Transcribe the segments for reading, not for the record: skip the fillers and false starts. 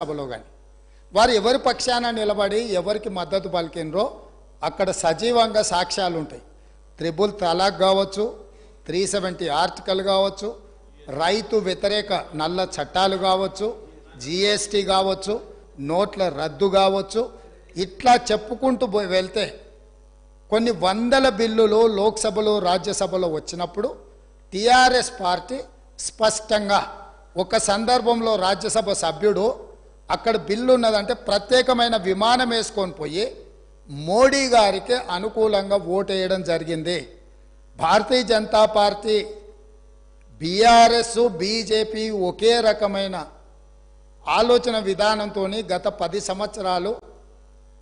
సభలో కానీ వారు ఎవరి పక్షాన నిలబడి ఎవరికి మద్దతు పలికినరో అక్కడ సజీవంగా సాక్ష్యాలు ఉంటాయి. త్రిబుల్ తలాక్ కావచ్చు, 370 ఆర్టికల్ కావచ్చు, రైతు వ్యతిరేక నల్ల చట్టాలు కావచ్చు, జిఎస్టీ కావచ్చు, నోట్ల రద్దు కావచ్చు, ఇట్లా చెప్పుకుంటూ వెళ్తే కొన్ని వందల బిల్లులు లోక్సభలో రాజ్యసభలో వచ్చినప్పుడు టిఆర్ఎస్ పార్టీ స్పష్టంగా ఒక సందర్భంలో రాజ్యసభ సభ్యుడు అక్కడ బిల్లు ఉన్నదంటే ప్రత్యేకమైన విమానం వేసుకొని పోయి మోడీ గారికి అనుకూలంగా ఓటు వేయడం జరిగింది. Bharatiya Janata party, BRS, BJP ఒకే రకమైన ఆలోచన విధానంతో గత 10 సంవత్సరాలు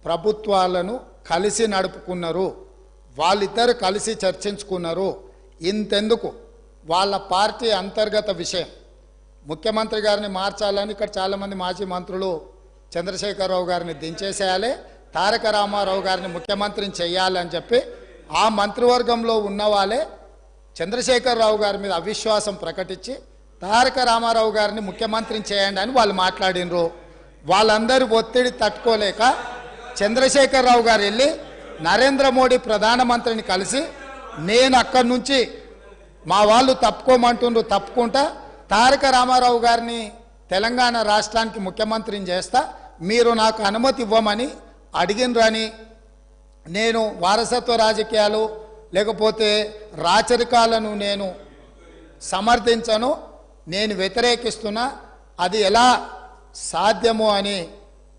ప్రభుత్వాలను కలిసి నడుపుకున్నారు. వాళ్ళిద్దరు కలిసి చర్చించుకున్నారు. ఇంతెందుకు వాళ్ళ పార్టీ అంతర్గత విషయం ముఖ్యమంత్రి గారిని మార్చాలని ఇక్కడ చాలామంది మాజీ మంత్రులు చంద్రశేఖరరావు గారిని దించేసేయాలి, తారక రామారావు గారిని ముఖ్యమంత్రిని చేయాలని చెప్పి ఆ మంత్రివర్గంలో ఉన్న వాళ్ళే చంద్రశేఖరరావు గారి మీద అవిశ్వాసం ప్రకటించి తారక రామారావు గారిని ముఖ్యమంత్రిని చేయండి అని వాళ్ళు మాట్లాడినరు. వాళ్ళందరూ ఒత్తిడి తట్టుకోలేక చంద్రశేఖరరావు గారు వెళ్ళి నరేంద్ర మోడీ ప్రధానమంత్రిని కలిసి నేను అక్కడి నుంచి మా వాళ్ళు తప్పుకోమంటుండ్రు, తప్పుకుంటా తారక రామారావు గారిని తెలంగాణ రాష్ట్రానికి ముఖ్యమంత్రిని చేస్తా, మీరు నాకు అనుమతి ఇవ్వమని అడిగినరని, నేను వారసత్వ రాజకీయాలు లేకపోతే రాచరికాలను నేను సమర్థించను, నేను వ్యతిరేకిస్తున్నా, అది ఎలా సాధ్యమో అని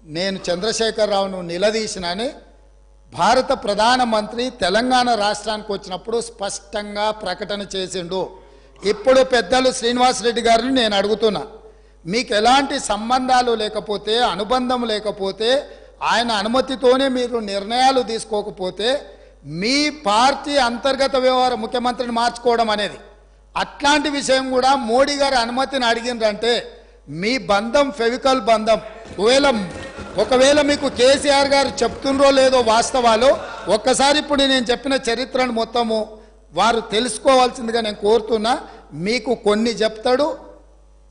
నేను చంద్రశేఖరరావును నిలదీసినని భారత ప్రధానమంత్రి తెలంగాణ రాష్ట్రానికి వచ్చినప్పుడు స్పష్టంగా ప్రకటన చేసిండు. ఇప్పుడు పెద్దలు శ్రీనివాస్ రెడ్డి గారిని నేను అడుగుతున్నా, మీకు ఎలాంటి సంబంధాలు లేకపోతే, అనుబంధం లేకపోతే, ఆయన అనుమతితోనే మీరు నిర్ణయాలు తీసుకోకపోతే మీ పార్టీ అంతర్గత వ్యవహారం ముఖ్యమంత్రిని మార్చుకోవడం అనేది అట్లాంటి విషయం కూడా మోడీ గారి అనుమతిని అడిగిందంటే మీ బంధం ఫెవికల్ బంధం. ఒకవేళ మీకు కేసీఆర్ గారు చెప్తుండ్రో లేదో వాస్తవాలు ఒక్కసారి ఇప్పుడు నేను చెప్పిన చరిత్రను మొత్తము వారు తెలుసుకోవాల్సిందిగా నేను కోరుతున్నా. మీకు కొన్ని చెప్తాడు,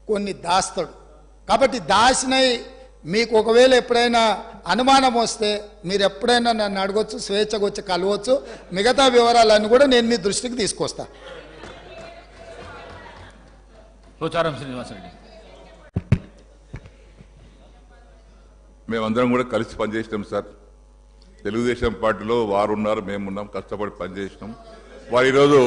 కొన్ని దాస్తాడు. కాబట్టి దాసినై మీకు ఒకవేళ ఎప్పుడైనా అనుమానం వస్తే మీరు ఎప్పుడైనా నన్ను అడగొచ్చు, స్వేచ్ఛగా వచ్చి కలవచ్చు. మిగతా వివరాలన్నీ కూడా నేను మీ దృష్టికి తీసుకొస్తా. పోచారం శ్రీనివాసరెడ్డి. మేమందరం కూడా కలిసి పనిచేసినాం సార్. తెలుగుదేశం పార్టీలో వారు ఉన్నారు, మేమున్నాం, కష్టపడి పనిచేసినాం. వారు ఈరోజు